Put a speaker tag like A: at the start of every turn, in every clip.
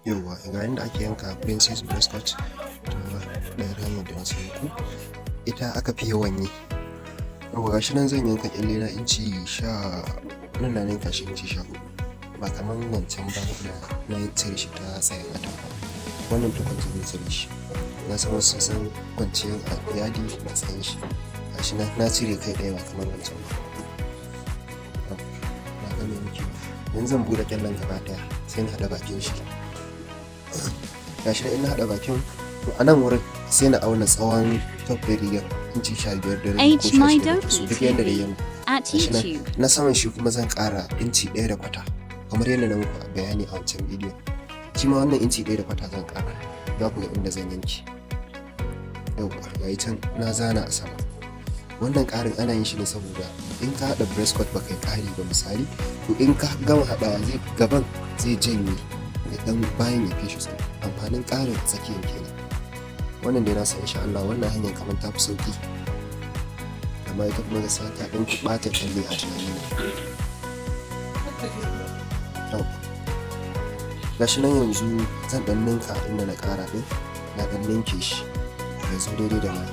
A: Yauwa ga yanda ake yanka princess breastcut ta ɗayar hanyar da na sani ku, ita aka fi yawan yi. Yauwa gashi nan zan yanka ƙyalle na inci nan na yanka shi inci 14, ba kamar wancan ba da na cire shi ta tsayin atamfa. Wannan tukun zan cire shi, na san wasu sun san kwanciyar yadi na tsayin shi. Gashi nan na cire kai ɗaya ba kamar wancan ba. Na gama yankewa, yanzu zan buɗe ƙyallen gaba ɗaya sai na haɗa bakin shi. Gashi nan in na haɗa bakin, to a nan wurin sai na auna tsawon top ɗin rigar inci 15 da rabi ko 16 so duk yanda da yamma. Gashi nan na saman shi kuma zan ƙara inci 1.25 kamar yadda na muku bayani a wancan bidiyon. Shi ma wannan inci 1.25 zan ƙara, za ku ga inda zan yanke. Yauwa gayi can na zana a sama. Wannan ƙarin ana yin shi ne saboda in ka haɗa breastcut ba kai ƙari ba misali, to in ka gama haɗawa gaban zai janye da ɗan bayan ya fi shi tsawo. Amfanin ƙarin tsakiyar kenan. Wannan dai na san insha Allah wannan hanyar kamar ta fi sauƙi, amma ita kuma gaskiya ta ɗan ɓata kyalle a tunanina. Gashi nan yanzu zan ɗan ninka inda na ƙara ɗin, na ɗan ninke shi ya zo daidai da nan.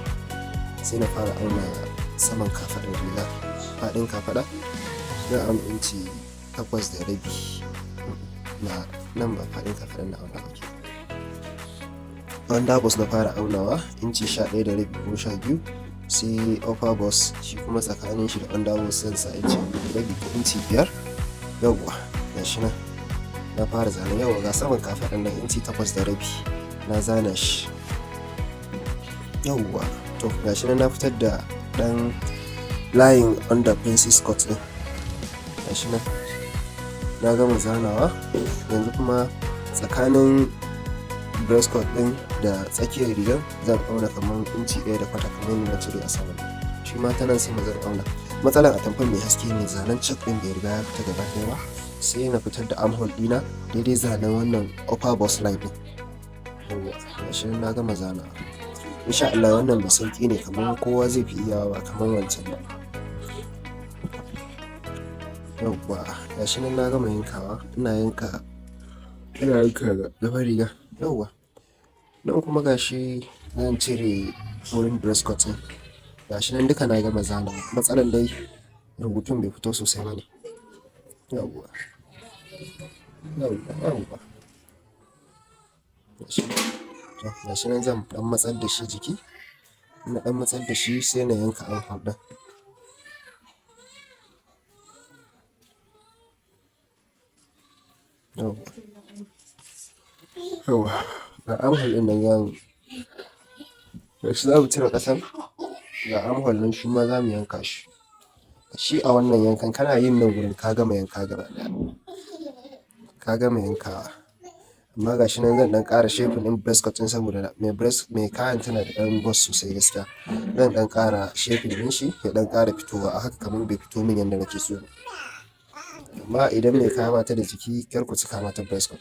A: Sai na fara auna saman kafaɗar riga, faɗin kafaɗa zan auna inci 8 da rabi. Na nan ba faɗin kafaɗar na auna ake. Under bust na fara aunawa inci 11 da rabi ko 12, sai upper bust shi kuma tsakanin shi da under bust zan sa inci 2 da rabi ko inci 5. Yauwa gashi nan na fara zana. Yauwa ga saman kafaɗar nan inci 8 da rabi na zana shi. Yauwa to gashi nan na fitar da ɗan layin under princess cut ɗin. Gashi nan na gama zanawa, yanzu kuma tsakanin breastcut ɗin da tsakiyar rigar zan auna kamar inci 1.25 kamar yadda na cire a sama. Shi ma ta nan sama zan auna. Matsalar atamfar mai haske ne, zanen check ɗin bai riga ya fita gaba ɗaya ba, sai na fitar da armhole ɗina daidai zanen wannan upper bust line ɗin. Yauwa gashi nan na gama zanawa. Insha Allah wannan mai sauƙi ne, kamar kowa zai fi iyawa ba kamar wancan ba. Yauwa gashi nan na gama yankawa, ina yanka gaban riga. Yauwa nan kuma gashi zan cire wurin breastcut ɗin. Gashi nan duka na gama zanawa, matsalar dai rubutun bai fito sosai ba ne. Yauwa gashi nan zan ɗan matsar da shi jiki, na ɗan matsar da shi sai na yanka armhole ɗin. Yauwa ga armhole ɗin nan zamu gashi za mu cire ƙasan, ga armhole nan shi ma za mu yanka shi. Shi a wannan yankan kana yin nan wurin ka gama yanka gaba ɗaya, ka gama yankawa. Amma gashi nan zan ɗan ƙara shaping ɗin breastcut ɗin saboda mai kayan tana da ɗan bust sosai gaskiya. Zan ɗan ƙara shaping ɗin shi ya ɗan ƙara fitowa, a haka kamar bai fito min yadda nake so ba. Amma idan mai kaya bata da jiki kar ku cika mata breastcut.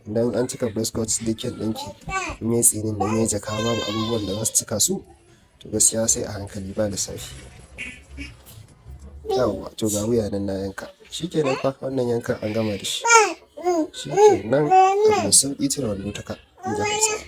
A: Idan an cika breastcut dinkin ɗinki in yayi tsinin nan yayi jaka babu abubuwan da za su cika su, to gaskiya sai a hankali ba lissafi. Yauwa to ga wuya nan na yanka. Shikenan fa wannan yankan an gama da shi. Shikenan abu mai sauƙi cire wando ta ka in ji Hausawa.